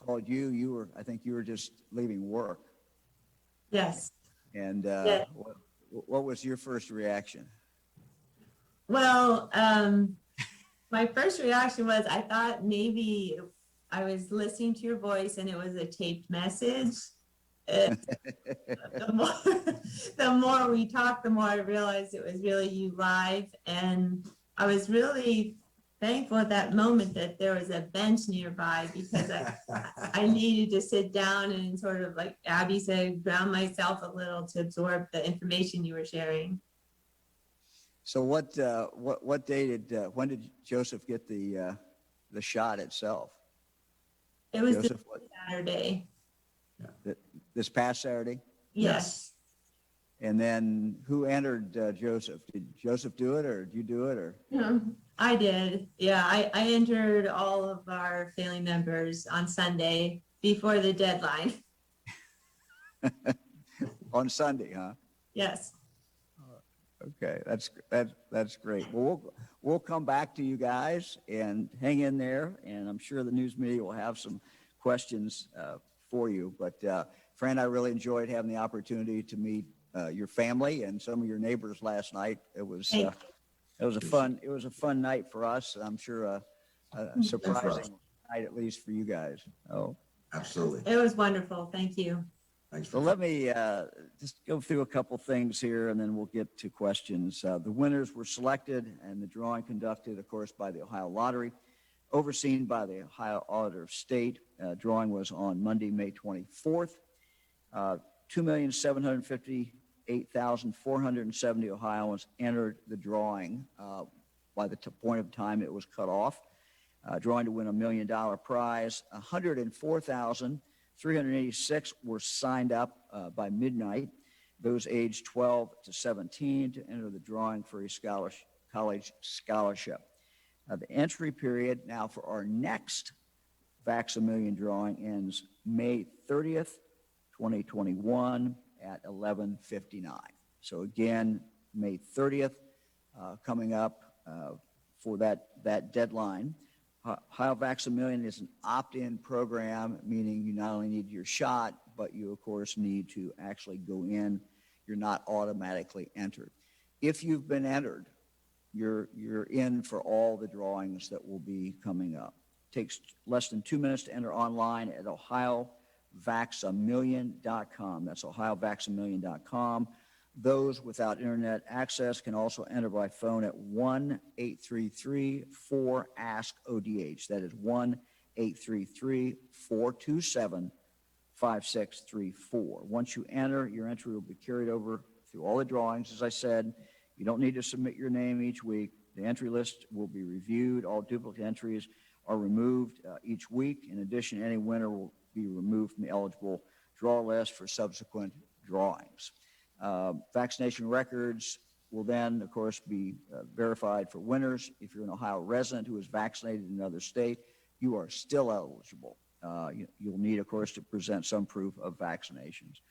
called you, I think you were just leaving work. Yes. And Yeah. what was your first reaction? Well, my first reaction was I thought maybe I was listening to your voice and it was a taped message. The more, the more we talked, the more I realized it was really you live. And I was really thankful at that moment that there was a bench nearby because I needed to sit down and sort of, like Abby said, ground myself a little to absorb the information you were sharing. So what day when did Joseph get the shot itself? It was Joseph, this Saturday. This past Saturday? Yes. And then who entered Joseph? Did Joseph do it, or did you do it, or? I did. Yeah, I entered all of our family members on Sunday before the deadline. On Sunday, huh? Yes. Okay, that's great. Well, we'll come back to you guys and hang in there, and I'm sure the news media will have some questions for you. But Fran, I really enjoyed having the opportunity to meet your family and some of your neighbors last night. It was a fun night for us, and I'm sure a surprising night, at least for you guys. Oh, absolutely. It was wonderful. Thank you. Thanks. So let me just go through a couple things here, and then we'll get to questions. The winners were selected, and the drawing conducted, of course, by the Ohio Lottery, overseen by the Ohio Auditor of State. Drawing was on Monday, May 24th. 2,758,470 Ohioans entered the drawing by the point of time it was cut off. Drawing to win $1 million prize. 104,386 were signed up by midnight, those aged 12 to 17, to enter the drawing for a college scholarship. The entry period now for our next Vax-a-Million drawing ends May 30th, 2021 at 11:59. So again, May 30th coming up for that deadline. Ohio Vax-a-Million is an opt-in program, meaning you not only need your shot, but you, of course, need to actually go in. You're not automatically entered. If you've been entered, you're in for all the drawings that will be coming up. It takes less than 2 minutes to enter online at OhioVax-a-Million.com. That's OhioVax-a-Million.com. Those without internet access can also enter by phone at 1-833-4-ASK-ODH. That is 1-833-427-5634. Once you enter, your entry will be carried over through all the drawings. As I said, you don't need to submit your name each week. The entry list will be reviewed. All duplicate entries are removed each week. In addition, any winner will be removed from the eligible draw list for subsequent drawings. Vaccination records will then, of course, be verified for winners. If you're an Ohio resident who is vaccinated in another state, you are still eligible. You'll need, of course, to present some proof of vaccinations.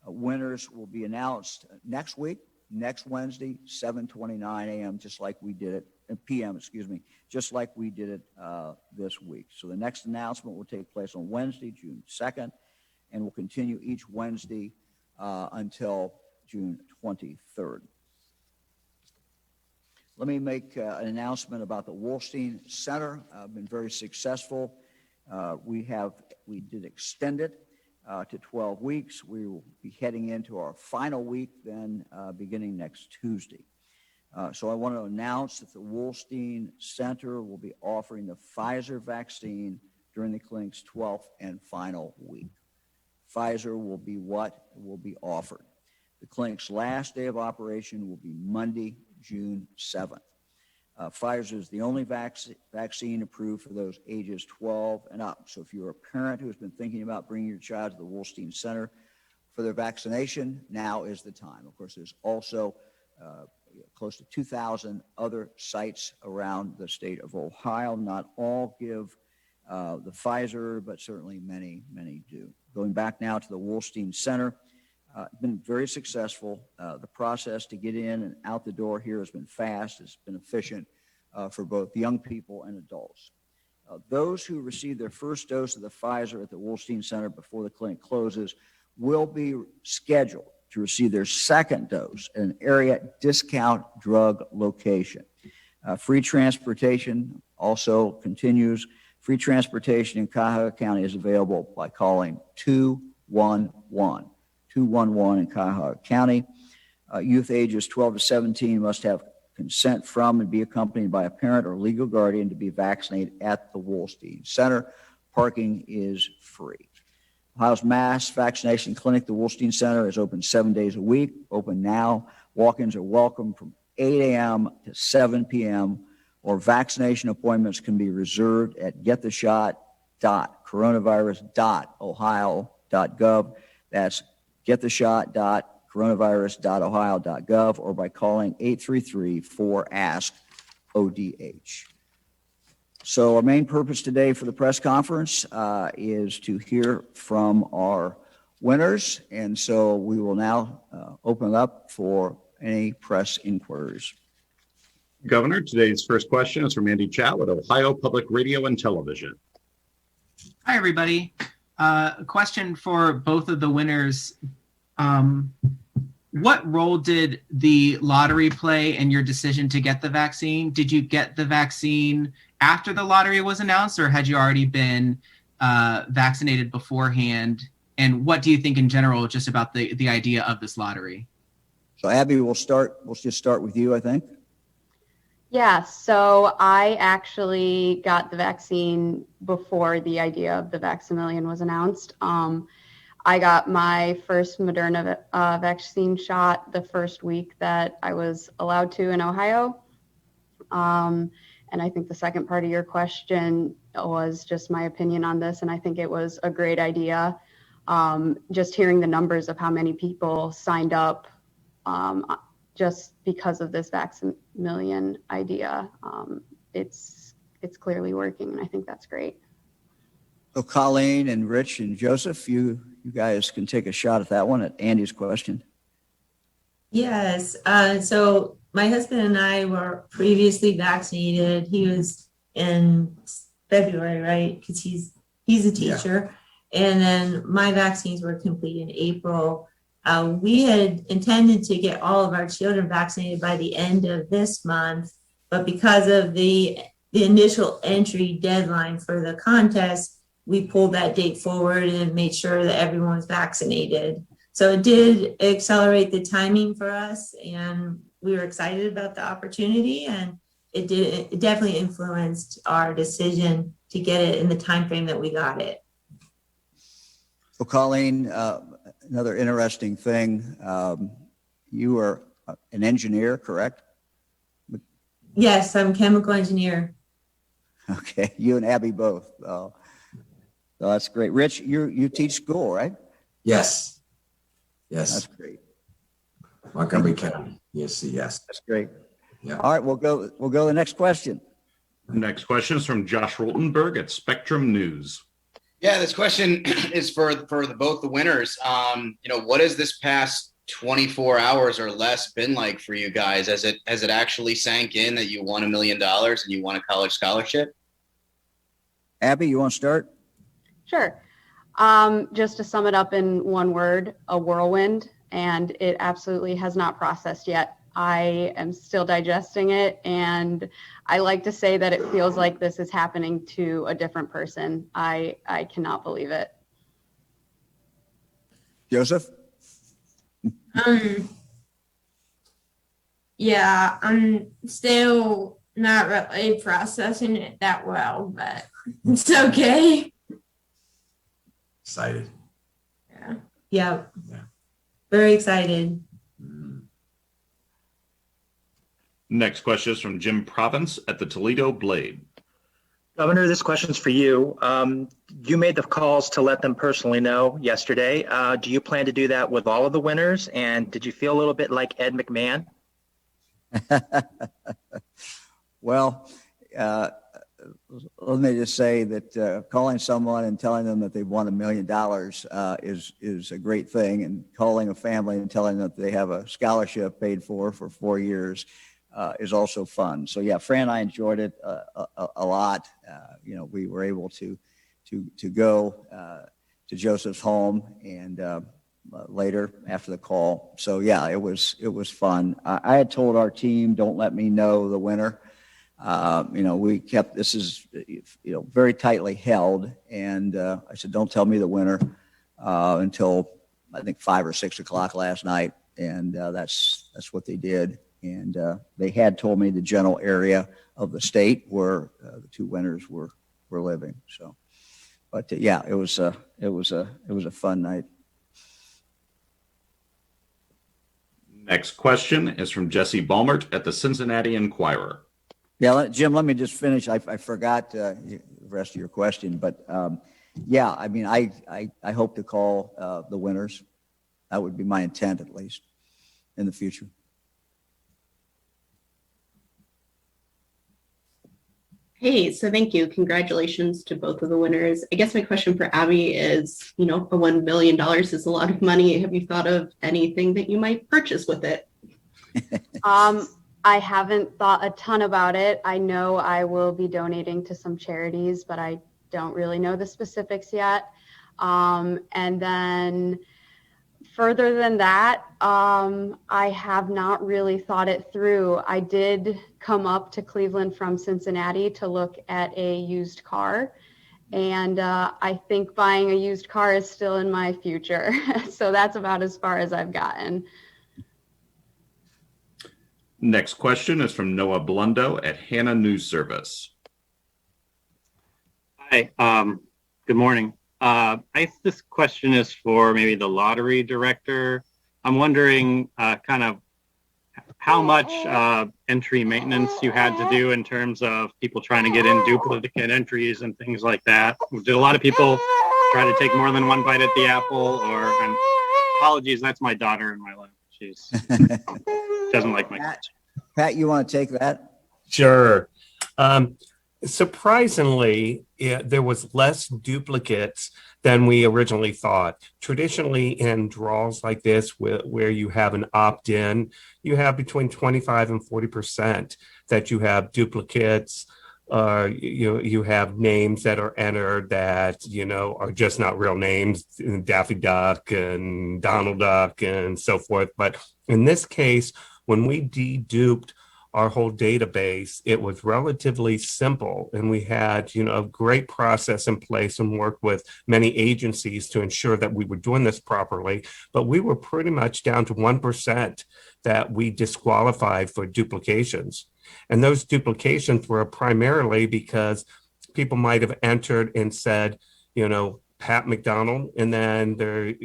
Winners will be announced next week, next Wednesday, 7:29 a.m., just like we did it, p.m., excuse me, just like we did it this week. So the next announcement will take place on Wednesday, June 2nd, and will continue each Wednesday until June 23rd. Let me make an announcement about the Wolstein Center. Been very successful. We did extend it to 12 weeks. We will be heading into our final week then beginning next Tuesday. So I want to announce that the Wolstein Center will be offering the Pfizer vaccine during the clinic's 12th and final week. Pfizer will be what will be offered. The clinic's last day of operation will be Monday, June 7th. Pfizer is the only vaccine approved for those ages 12 and up. So if you're a parent who has been thinking about bringing your child to the Wolstein Center for their vaccination, now is the time. Of course, there's also close to 2,000 other sites around the state of Ohio. Not all give the Pfizer, but certainly many, many do. Going back now to the Wolstein Center, been very successful. The process to get in and out the door here has been fast. It's been efficient for both young people and adults. Those who receive their first dose of the Pfizer at the Wolstein Center before the clinic closes will be scheduled to receive their second dose at an area discount drug location. Free transportation also continues. Free transportation in Cuyahoga County is available by calling 211. 211 in Cuyahoga County. Youth ages 12 to 17 must have consent from and be accompanied by a parent or legal guardian to be vaccinated at the Wolstein Center. Parking is free. Ohio's mass vaccination clinic, the Wolstein Center, is open 7 days a week, open now. Walk-ins are welcome from 8 a.m. to 7 p.m., or vaccination appointments can be reserved at gettheshot.coronavirus.ohio.gov. That's gettheshot.coronavirus.ohio.gov, or by calling 833-4ASK-ODH. So our main purpose today for the press conference is to hear from our winners, and so we will now open it up for any press inquiries. Governor, today's first question is from Andy Chow at Ohio Public Radio and Television. Hi, everybody. A question for both of the winners. What role did the lottery play in your decision to get the vaccine? Did you get the vaccine after the lottery was announced, or had you already been vaccinated beforehand? And what do you think in general just about the idea of this lottery? So Abby, we'll just start with you, I think. Yeah, so I actually got the vaccine before the idea of the Vax-a-Million was announced. I got my first Moderna vaccine shot the first week that I was allowed to in Ohio. And I think the second part of your question was just my opinion on this, and I think it was a great idea. Just hearing the numbers of how many people signed up just because of this Vax-a-Million idea, it's clearly working, and I think that's great. So Colleen and Rich and Joseph, you guys can take a shot at that one, at Andy's question. Yes. So my husband and I were previously vaccinated. He was in February, right? Because he's a teacher. Yeah. And then my vaccines were complete in April. We had intended to get all of our children vaccinated by the end of this month, but because of the initial entry deadline for the contest, we pulled that date forward and made sure that everyone was vaccinated. So it did accelerate the timing for us, and we were excited about the opportunity, and it definitely influenced our decision to get it in the time frame that we got it. So Colleen, another interesting thing, you are an engineer, correct? Yes, I'm a chemical engineer. Okay, you and Abby both. So that's great. Rich, you teach school, right? Yes. Yes. That's great. Montgomery County. Yes. That's great. Yeah. All right, we'll go to the next question. Next question is from Josh Rotenberg at Spectrum News. Yeah, this question is for both the winners. What has this past 24 hours or less been like for you guys? Has it actually sank in that you won $1 million and you won a college scholarship? Abby, you want to start? Sure. Just to sum it up in one word, a whirlwind, and it absolutely has not processed yet. I am still digesting it, and I like to say that it feels like this is happening to a different person. I cannot believe it. Joseph? Yeah, I'm still not really processing it that well, but it's okay. Excited. Yeah. Very excited. Next question is from Jim Province at the Toledo Blade. Governor, this question's for you. You made the calls to let them personally know yesterday. Do you plan to do that with all of the winners? And did you feel a little bit like Ed McMahon? Well, let me just say that calling someone and telling them that they've won $1 million is a great thing, and calling a family and telling them that they have a scholarship paid for 4 years is also fun. So yeah, Fran and I enjoyed it a lot. We were able to go to Joseph's home and later after the call. So yeah, it was fun. I had told our team, don't let me know the winner. We kept, this is, very tightly held. And I said, don't tell me the winner until I think 5 or 6 o'clock last night. And that's what they did. And they had told me the general area of the state where the 2 winners were living. So, but yeah, it was a fun night. Next question is from Jesse Balmert at the Cincinnati Enquirer. Yeah, Jim, let me just finish. I forgot the rest of your question, but yeah, I mean, I hope to call the winners. That would be my intent, at least, in the future. Hey, so thank you. Congratulations to both of the winners. I guess my question for Abby is, a $1 million is a lot of money. Have you thought of anything that you might purchase with it? I haven't thought a ton about it. I know I will be donating to some charities, but I don't really know the specifics yet. And then further than that, I have not really thought it through. I did come up to Cleveland from Cincinnati to look at a used car. And I think buying a used car is still in my future. So that's about as far as I've gotten. Next question is from Noah Blundo at Hannah News Service. Hi, good morning. This question is for maybe the lottery director. I'm wondering kind of how much entry maintenance you had to do in terms of people trying to get in duplicate entries and things like that. Did a lot of people try to take more than one bite at the apple? And apologies, that's my daughter in my lap. She's doesn't like my question. Pat, you want to take that? Sure. Surprisingly, there was less duplicates than we originally thought. Traditionally, in draws like this, where you have an opt-in, you have between 25 and 40% that you have duplicates. You have names that are entered that are just not real names, Daffy Duck and Donald Duck and so forth. But in this case, when we deduped our whole database, it was relatively simple, and we had a great process in place and worked with many agencies to ensure that we were doing this properly. But we were pretty much down to 1% that we disqualified for duplications. And those duplications were primarily because people might have entered and said, Pat McDonald, and then they're,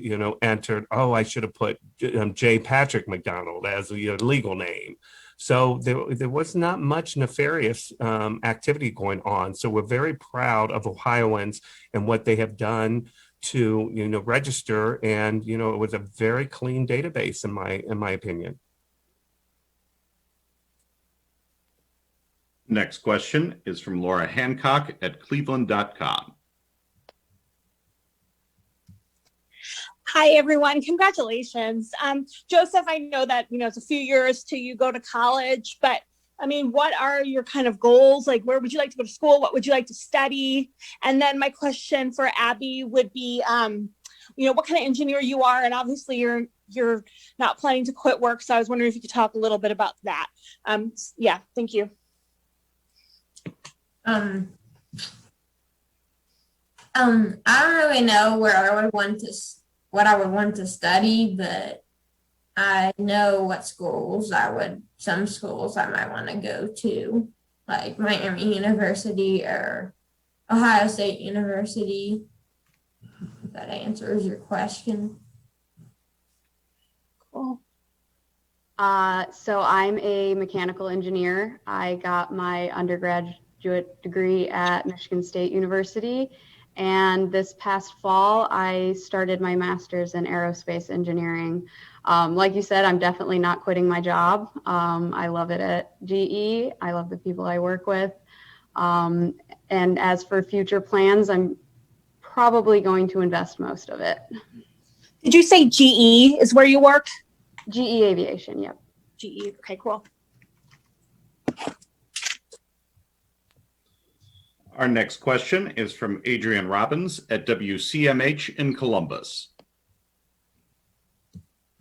entered, I should have put J. Patrick McDonald as your legal name. So there was not much nefarious activity going on. So we're very proud of Ohioans and what they have done to, register. And, it was a very clean database in my opinion. Next question is from Laura Hancock at cleveland.com. Hi, everyone. Congratulations. Joseph, I know that, it's a few years till you go to college, but what are your kind of goals? Like, where would you like to go to school? What would you like to study? And then my question for Abby would be, what kind of engineer you are? And obviously you're not planning to quit work. So I was wondering if you could talk a little bit about that. Yeah, thank you. I don't really know what I would want to study, but I know what some schools I might want to go to, like Miami University or Ohio State University, if that answers your question. Cool. So I'm a mechanical engineer. I got my undergraduate degree at Michigan State University. And this past fall, I started my master's in aerospace engineering. Like you said, I'm definitely not quitting my job. I love it at GE. I love the people I work with. And as for future plans, I'm probably going to invest most of it. Did you say GE is where you work? GE Aviation, yep. GE, okay, cool. Our next question is from Adrian Robbins at WCMH in Columbus.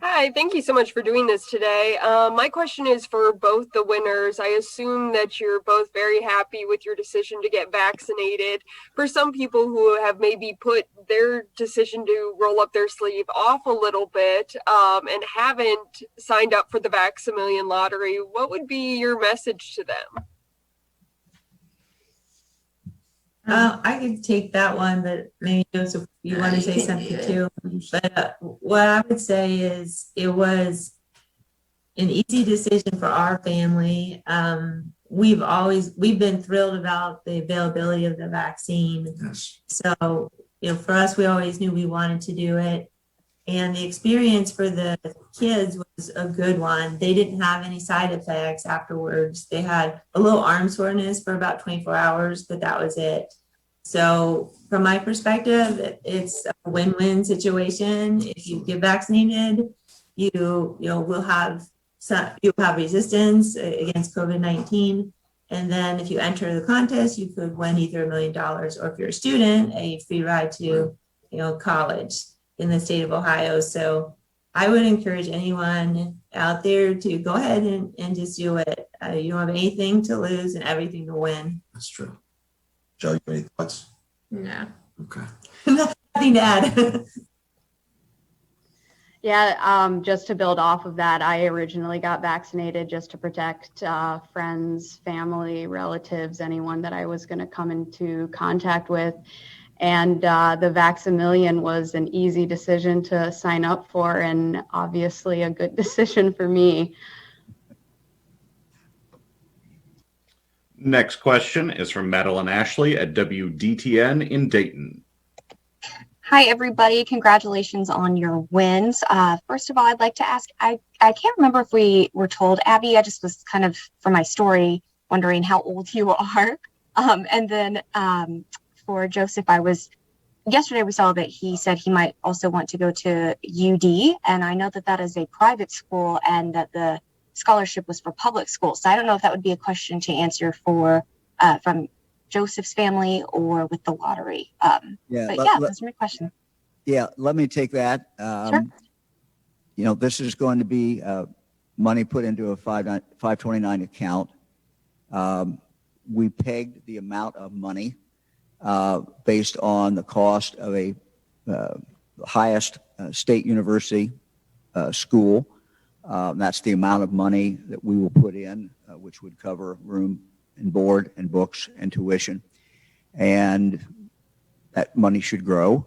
Hi, thank you so much for doing this today. My question is for both the winners. I assume that you're both very happy with your decision to get vaccinated. For some people who have maybe put their decision to roll up their sleeve off a little bit and haven't signed up for the Vax-a-Million lottery, what would be your message to them? I could take that one, but maybe Joseph, you want to say something too. But what I would say is it was an easy decision for our family. We've been thrilled about the availability of the vaccine. Yes. So, for us, we always knew we wanted to do it. And the experience for the kids was a good one. They didn't have any side effects afterwards. They had a little arm soreness for about 24 hours, but that was it. So from my perspective, it's a win-win situation. If you get vaccinated, you'll have resistance against COVID-19. And then if you enter the contest, you could win either $1 million or if you're a student, a free ride to college in the state of Ohio. So I would encourage anyone out there to go ahead and just do it. You don't have anything to lose and everything to win. That's true. Joe, you have any thoughts? No. Okay. Nothing to add. Yeah, just to build off of that, I originally got vaccinated just to protect friends, family, relatives, anyone that I was going to come into contact with. And the Vax-a-Million was an easy decision to sign up for and obviously a good decision for me. Next question is from Madeline Ashley at WDTN in Dayton. Hi, everybody. Congratulations on your wins. First of all, I'd like to ask, I can't remember if we were told, Abby, I just was kind of, for my story, wondering how old you are. And then for Joseph, yesterday we saw that he said he might also want to go to UD. And I know that that is a private school and that the scholarship was for public schools. So I don't know if that would be a question to answer for from Joseph's family or with the lottery. Those are my questions. Yeah, let me take that. Sure. This is going to be money put into a 529 account. We pegged the amount of money based on the cost of a highest state university school. That's the amount of money that we will put in, which would cover room and board and books and tuition. And that money should grow.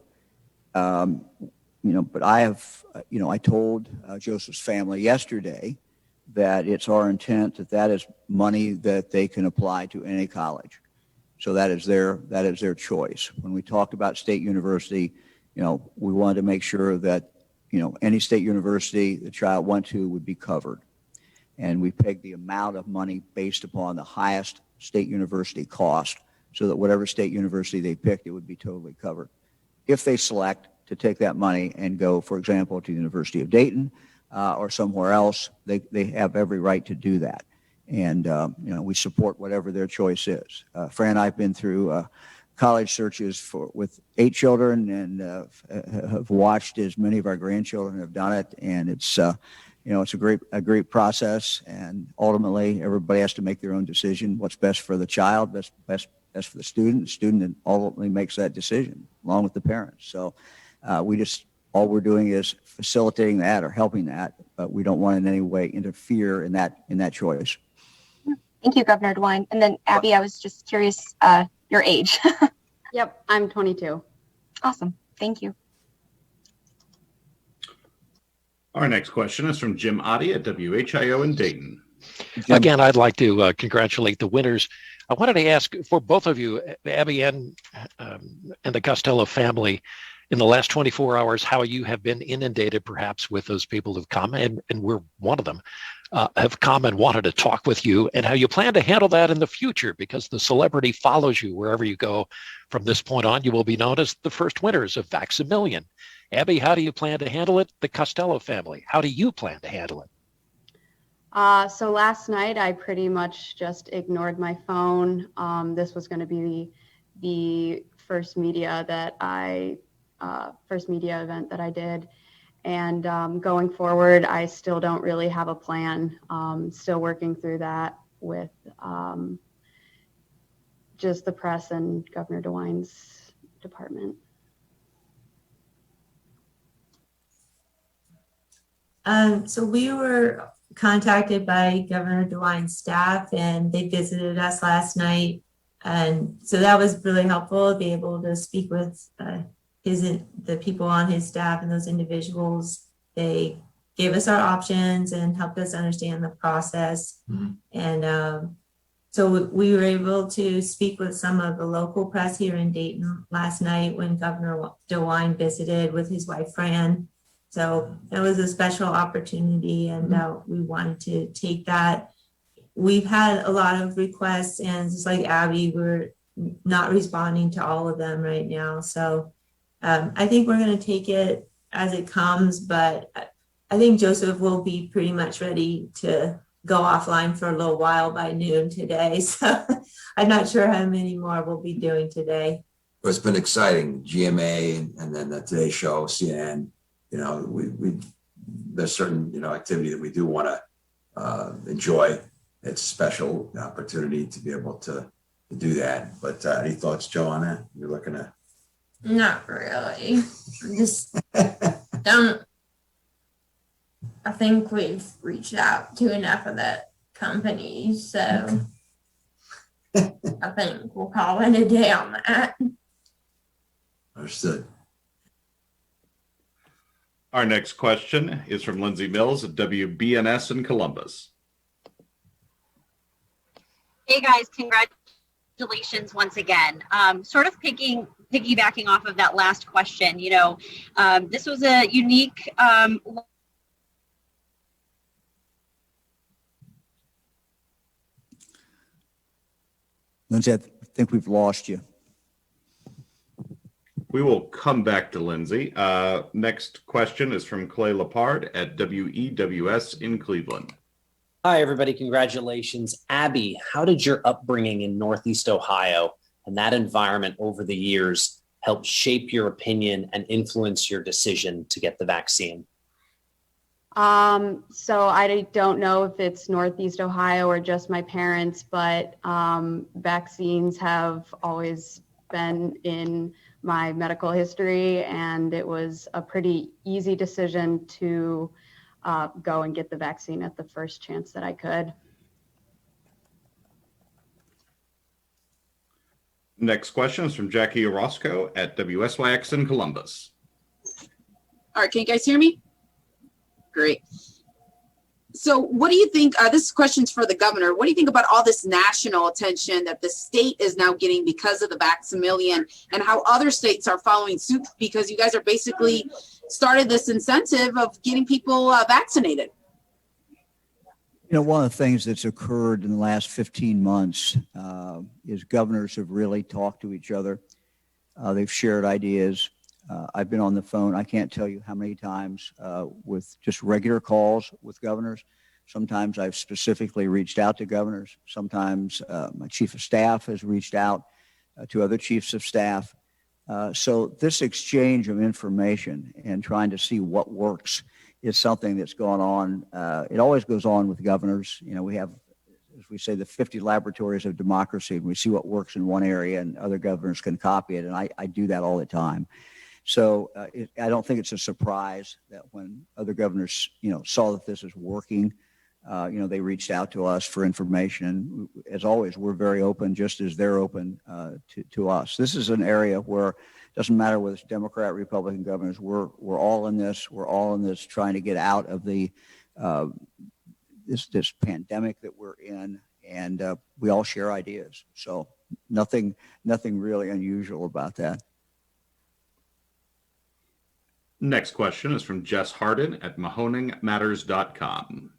But I told Joseph's family yesterday that it's our intent that is money that they can apply to any college. So that is their choice. When we talked about state university, we wanted to make sure that any state university the child went to would be covered. And we pegged the amount of money based upon the highest state university cost so that whatever state university they picked, it would be totally covered. If they select to take that money and go, for example, to the University of Dayton or somewhere else, they have every right to do that. And, we support whatever their choice is. Fran and I have been through college searches with 8 children and have watched as many of our grandchildren have done it. And it's a great process. And ultimately, everybody has to make their own decision. What's best for the child, best for the student. The student ultimately makes that decision along with the parents. So all we're doing is facilitating that or helping that, but we don't want in any way interfere in that choice. Thank you, Governor DeWine. And then Abby, I was just curious, your age. Yep, I'm 22. Awesome. Thank you. Our next question is from Jim Oddie at WHIO in Dayton. Jim. Again, I'd like to congratulate the winners. I wanted to ask for both of you, Abby and the Costello family, in the last 24 hours, how you have been inundated perhaps with those people who've come, and we're one of them, have come and wanted to talk with you, and how you plan to handle that in the future, because the celebrity follows you wherever you go. From this point on, you will be known as the first winners of Vax-a-Million. Abby, how do you plan to handle it? The Costello family, how do you plan to handle it? So last night, I pretty much just ignored my phone. This was going to be the first media event that I did. And going forward, I still don't really have a plan. Still working through that with just the press and Governor DeWine's department. So we were contacted by Governor DeWine's staff, and they visited us last night. And so that was really helpful to be able to speak with the people on his staff and those individuals. They gave us our options and helped us understand the process. And so we were able to speak with some of the local press here in Dayton last night when Governor DeWine visited with his wife, Fran. So it was a special opportunity, and we wanted to take that. We've had a lot of requests, and just like Abby, we're not responding to all of them right now. So I think we're going to take it as it comes, but I think Joseph will be pretty much ready to go offline for a little while by noon today. So I'm not sure how many more we'll be doing today. But it's been exciting. GMA and then the Today Show, CNN. You know, we there's certain activity that we do want to enjoy. It's a special opportunity to be able to do that. But any thoughts, Joe, on that? You're looking at. Not really. Just don't. I think we've reached out to enough of the companies, so I think we'll call it a day on that. Understood. Our next question is from Lindsay Mills at WBNS in Columbus. Hey guys, congratulations once again. Sort of piggybacking off of that last question, this was a unique Lindsay, I think we've lost you. We will come back to Lindsay. Next question is from Clay Lepard at WEWS in Cleveland. Hi, everybody. Congratulations. Abby, how did your upbringing in Northeast Ohio and that environment over the years help shape your opinion and influence your decision to get the vaccine? So I don't know if it's Northeast Ohio or just my parents, but vaccines have always been in my medical history, and it was a pretty easy decision to go and get the vaccine at the first chance that I could. Next question is from Jackie Orozco at WSYX in Columbus. All right, can you guys hear me? Great. So what do you think, this question's for the governor, what do you think about all this national attention that the state is now getting because of the Vax-a-Million, and how other states are following suit because you guys are basically started this incentive of getting people vaccinated? One of the things that's occurred in the last 15 months is governors have really talked to each other. They've shared ideas. I've been on the phone, I can't tell you how many times, with just regular calls with governors. Sometimes I've specifically reached out to governors. Sometimes my chief of staff has reached out to other chiefs of staff. So this exchange of information and trying to see what works is something that's gone on. It always goes on with governors. We have, as we say, the 50 laboratories of democracy, and we see what works in one area and other governors can copy it. And I do that all the time. So I don't think it's a surprise that when other governors, saw that this is working, they reached out to us for information. And as always, we're very open, just as they're open to us. This is an area where it doesn't matter whether it's Democrat, Republican governors. We're all in this. We're all in this trying to get out of the this pandemic that we're in, and we all share ideas. So nothing really unusual about that. Next question is from Jess Harden at mahoningmatters.com.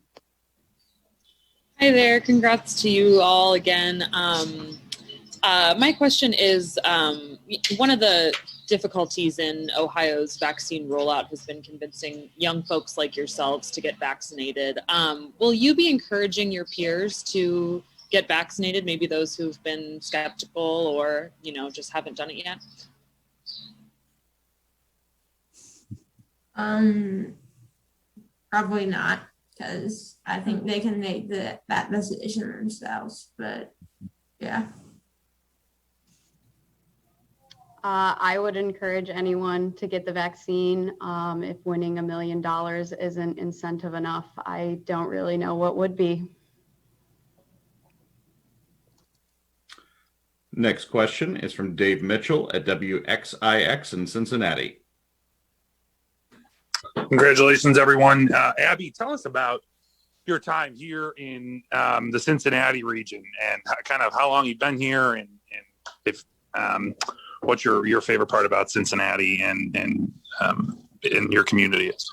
Hi there. Congrats to you all again. My question is, one of the difficulties in Ohio's vaccine rollout has been convincing young folks like yourselves to get vaccinated. Will you be encouraging your peers to get vaccinated? Maybe those who've been skeptical or, just haven't done it yet? Probably not, because I think they can make that decision themselves. But yeah. I would encourage anyone to get the vaccine. If winning $1 million isn't incentive enough, I don't really know what would be. Next question is from Dave Mitchell at WXIX in Cincinnati. Congratulations, everyone. Abby, tell us about your time here in the Cincinnati region and kind of how long you've been here, and if what your favorite part about Cincinnati and in your community is.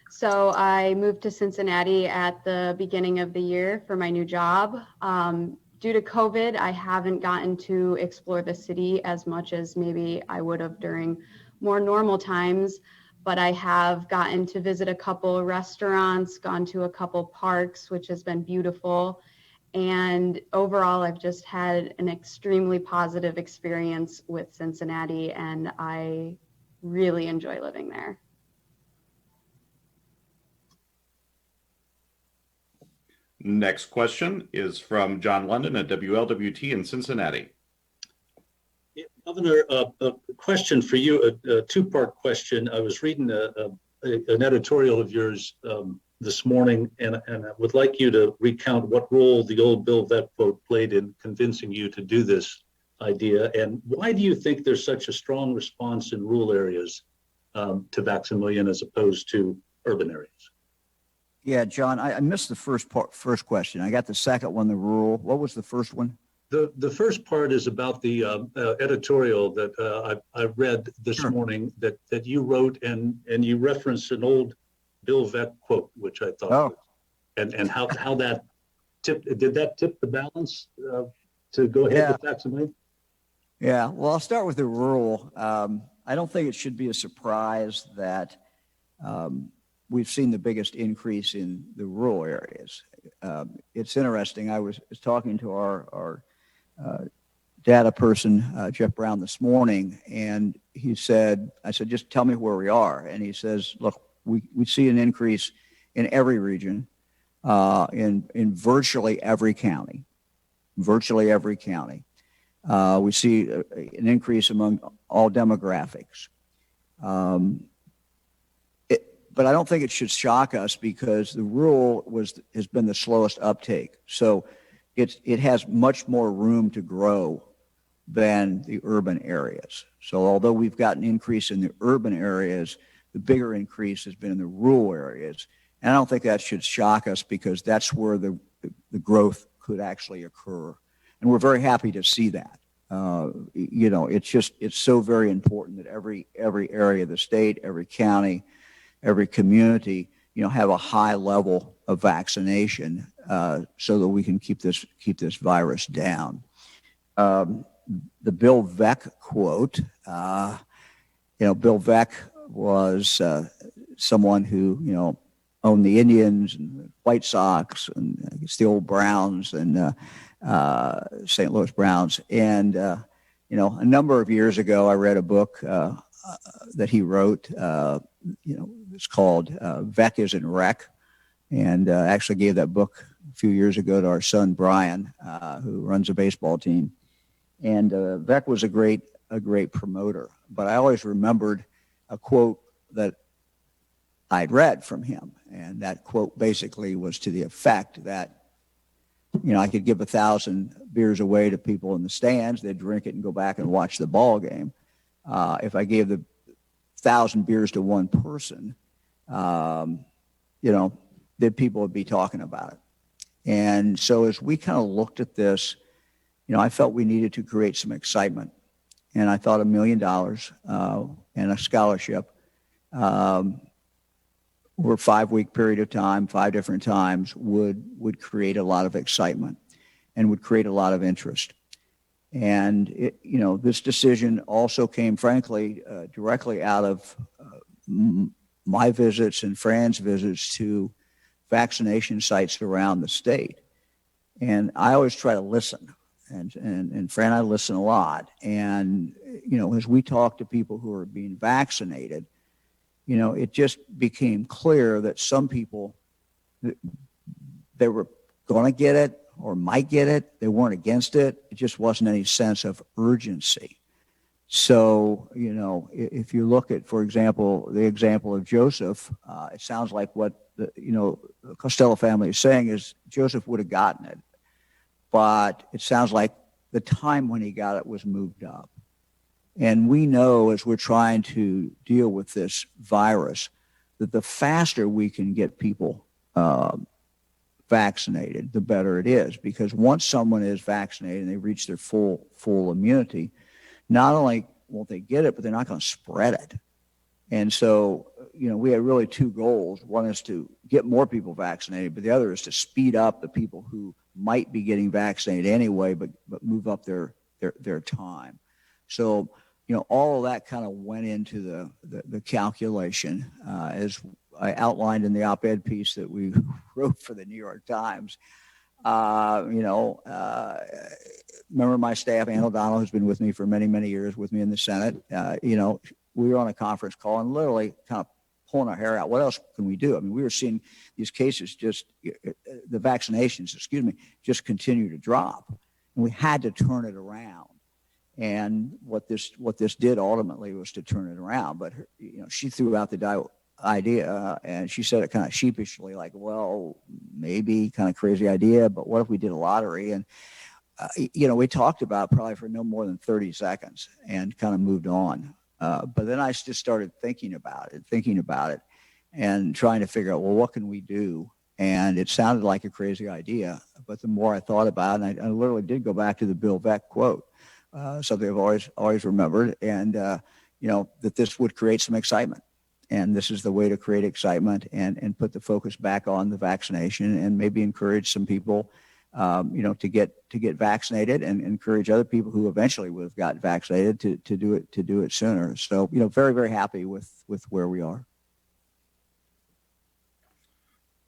So I moved to Cincinnati at the beginning of the year for my new job. Due to COVID, I haven't gotten to explore the city as much as maybe I would have during more normal times, but I have gotten to visit a couple restaurants, gone to a couple parks, which has been beautiful. And overall, I've just had an extremely positive experience with Cincinnati, and I really enjoy living there. Next question is from John London at WLWT in Cincinnati. Governor, a question for you, a two-part question. I was reading an editorial of yours this morning, and I would like you to recount what role the old Bill Veck quote played in convincing you to do this idea, and why do you think there's such a strong response in rural areas to Vax-a-Million as opposed to urban areas? Yeah, John, I missed the first question. I got the second one, the rural. What was the first one? The first part is about the editorial that I read this morning that you wrote, and you referenced an old Bill Veck quote, which I thought, and how that did that tip the balance to go ahead with Vax-a-Million? Yeah, well, I'll start with the rural. I don't think it should be a surprise that we've seen the biggest increase in the rural areas. It's interesting. I was talking to our data person, Jeff Brown, this morning, and I said, just tell me where we are. And he says, look, we see an increase in every region, in virtually every county. Virtually every county. We see an increase among all demographics. But I don't think it should shock us because the rural has been the slowest uptake. So it has much more room to grow than the urban areas. So although we've got an increase in the urban areas, the bigger increase has been in the rural areas. And I don't think that should shock us because that's where the growth could actually occur. And we're very happy to see that. It's so very important that every area of the state, every county, every community, have a high level of vaccination so that we can keep this virus down. The Bill Veck quote, Bill Veck was someone who, owned the Indians and the White Sox and I guess the old Browns and St. Louis Browns. And, a number of years ago, I read a book that he wrote. It's called Veck Isn't Wreck. And actually gave that book a few years ago to our son, Brian, who runs a baseball team. And Veck was a great promoter. But I always remembered a quote that I'd read from him. And that quote basically was to the effect that, I could give 1,000 beers away to people in the stands. They'd drink it and go back and watch the ball game. If I gave the 1,000 beers to one person, then people would be talking about it. And so as we kind of looked at this, I felt we needed to create some excitement. And I thought $1 million and a scholarship over a 5-week period of time, 5 different times, would create a lot of excitement and would create a lot of interest. And, this decision also came, frankly, directly out of my visits and Fran's visits to vaccination sites around the state. And I always try to listen. And Fran and I listen a lot. And, as we talk to people who are being vaccinated, it just became clear that some people, they were going to get it or might get it. They weren't against it. It just wasn't any sense of urgency. So, if you look at, for example, the example of Joseph, it sounds like what the Costello family is saying is Joseph would have gotten it. But it sounds like the time when he got it was moved up. And we know, as we're trying to deal with this virus, that the faster we can get people vaccinated, the better it is. Because once someone is vaccinated and they reach their full immunity, not only won't they get it, but they're not going to spread it. And so, we had really two goals. One is to get more people vaccinated, but the other is to speed up the people who might be getting vaccinated anyway, but move up their time. So, all of that kind of went into the calculation, as I outlined in the op-ed piece that we wrote for the New York Times. Member of my staff, Ann O'Donnell, who's been with me for many, many years, with me in the Senate, we were on a conference call and literally kind of pulling our hair out. What else can we do? I mean, we were seeing these cases the vaccinations, just continue to drop. And we had to turn it around. And what this did ultimately was to turn it around. But she threw out the idea, and she said it kind of sheepishly, like, well, maybe kind of crazy idea, but what if we did a lottery? And we talked about it probably for no more than 30 seconds and kind of moved on. But then I just started thinking about it and trying to figure out, well, what can we do? And it sounded like a crazy idea, but the more I thought about it, and I literally did go back to the Bill Veck quote, something I've always remembered, and that this would create some excitement. And this is the way to create excitement and put the focus back on the vaccination and maybe encourage some people, to get vaccinated and encourage other people who eventually would have got vaccinated to do it sooner. So, very, very happy with where we are.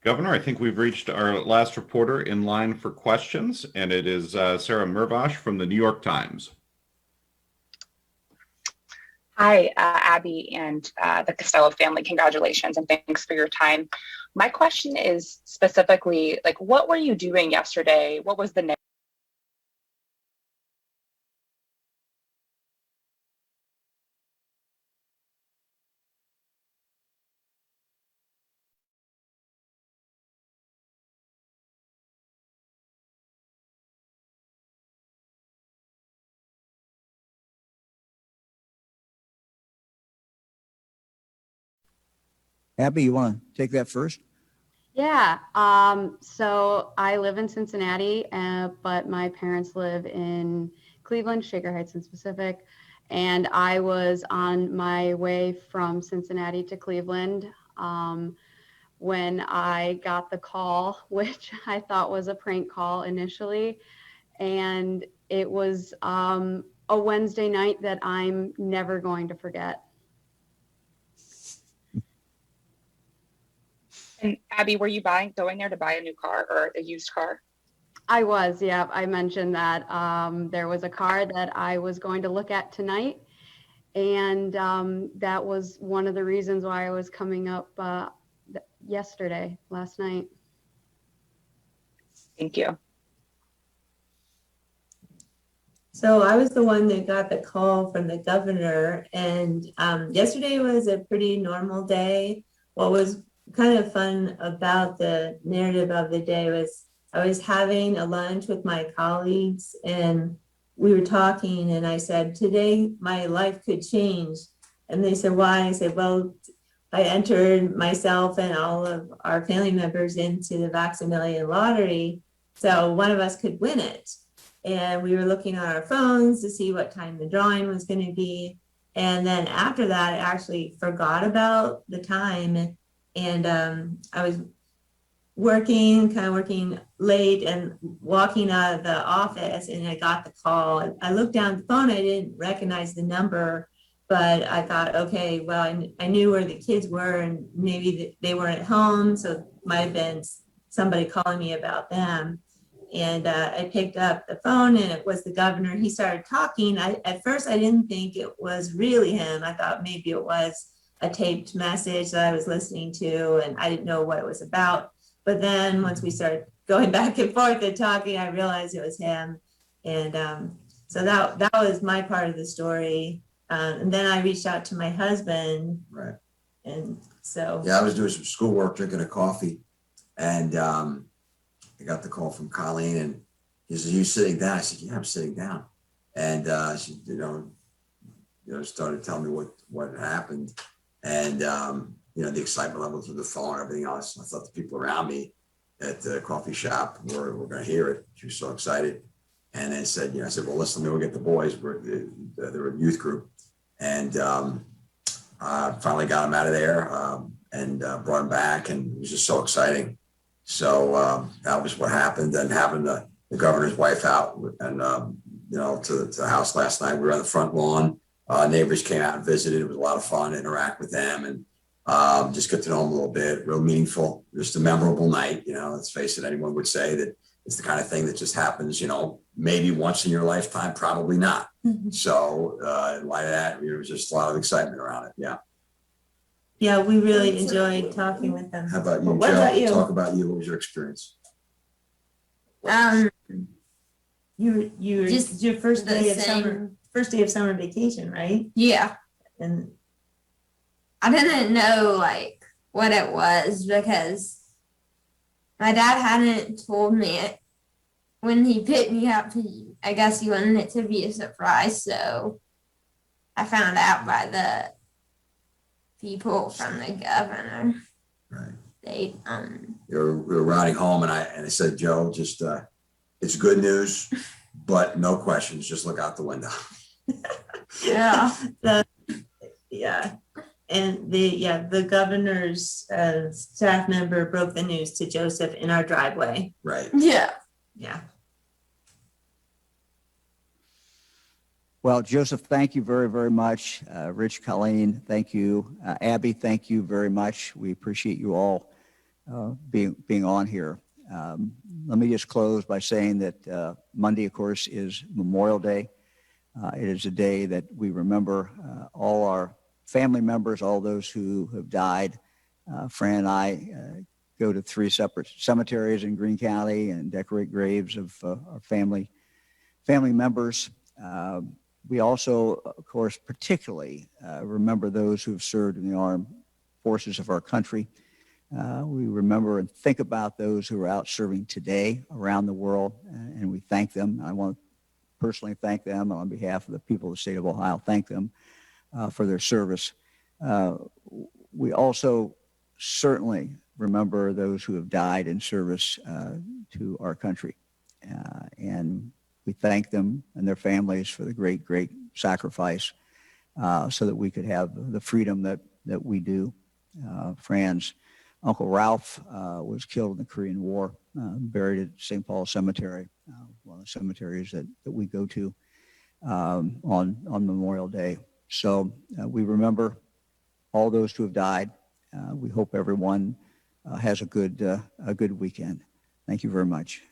Governor, I think we've reached our last reporter in line for questions, and it is Sarah Mirvash from the New York Times. Hi, Abby and the Costello family. Congratulations and thanks for your time. My question is specifically, what were you doing yesterday? What was the Abby, you want to take that first? Yeah. So I live in Cincinnati, but my parents live in Cleveland, Shaker Heights in specific. And I was on my way from Cincinnati to Cleveland when I got the call, which I thought was a prank call initially. And it was a Wednesday night that I'm never going to forget. And Abby, were you going there to buy a new car or a used car? I was, yeah. I mentioned that there was a car that I was going to look at tonight. And that was one of the reasons why I was coming up last night. Thank you. So I was the one that got the call from the governor, and yesterday was a pretty normal day. What was kind of fun about the narrative of the day was I was having a lunch with my colleagues and we were talking and I said, today my life could change. And they said, why? I said, well, I entered myself and all of our family members into the Vax-a-Million lottery. So one of us could win it. And we were looking on our phones to see what time the drawing was going to be. And then after that, I actually forgot about the time. And I was working late and walking out of the office and I got the call. I looked down the phone, I didn't recognize the number, but I thought, okay, well, I knew where the kids were and maybe they weren't at home. So it might have been somebody calling me about them. And I picked up the phone and it was the governor. He started talking. At first I didn't think it was really him. I thought maybe it was a taped message that I was listening to, and I didn't know what it was about. But then once we started going back and forth and talking, I realized it was him. And so that was my part of the story. And then I reached out to my husband. Right. And so. Yeah, I was doing some schoolwork, drinking a coffee, and I got the call from Colleen, and he said, "You sitting down?" I said, "Yeah, I'm sitting down." And she, started telling me what happened, and the excitement level through the phone, everything else. I thought the people around me at the coffee shop were going to hear it. She was so excited, and then said, I said, "Well, listen, let me go get the boys." They're a youth group, and finally got them out of there and brought them back, and it was just so exciting. So that was what happened. And having the governor's wife out and, to the house last night, we were on the front lawn. Neighbors came out and visited. It was a lot of fun to interact with them and just get to know them a little bit. Real meaningful, just a memorable night. Let's face it, anyone would say that it's the kind of thing that just happens, maybe once in your lifetime, probably not. Mm-hmm. So in light of that, there was just a lot of excitement around it. Yeah. Yeah, we really enjoyed talking with them. How about you, What Joe? about you? Talk about you. What was your experience? You Just your first the day of same. summer, first day of summer vacation, right? Yeah. And I didn't know like what it was because my dad hadn't told me it when he picked me up. I guess he wanted it to be a surprise, so I found out by the people from the governor. Right. They We were riding home, and I said, "Joe, just it's good news, but no questions. Just look out the window." Yeah. Yeah. And the governor's staff member broke the news to Joseph in our driveway. Right. Yeah. Yeah. Well, Joseph, thank you very, very much. Rich, Colleen, thank you. Abby, thank you very much. We appreciate you all being on here. Let me just close by saying that Monday, of course, is Memorial Day. It is a day that we remember all our family members, all those who have died. Fran and I go to 3 separate cemeteries in Greene County and decorate graves of our family members. We also, of course, particularly remember those who have served in the armed forces of our country. We remember and think about those who are out serving today around the world, and we thank them. I want to personally thank them on behalf of the people of the state of Ohio, thank them for their service. We also certainly remember those who have died in service to our country. And we thank them and their families for the great, great sacrifice so that we could have the freedom that we do. Fran's Uncle Ralph was killed in the Korean War, buried at St. Paul Cemetery, one of the cemeteries that we go to on Memorial Day. So we remember all those who have died. We hope everyone has a good weekend. Thank you very much.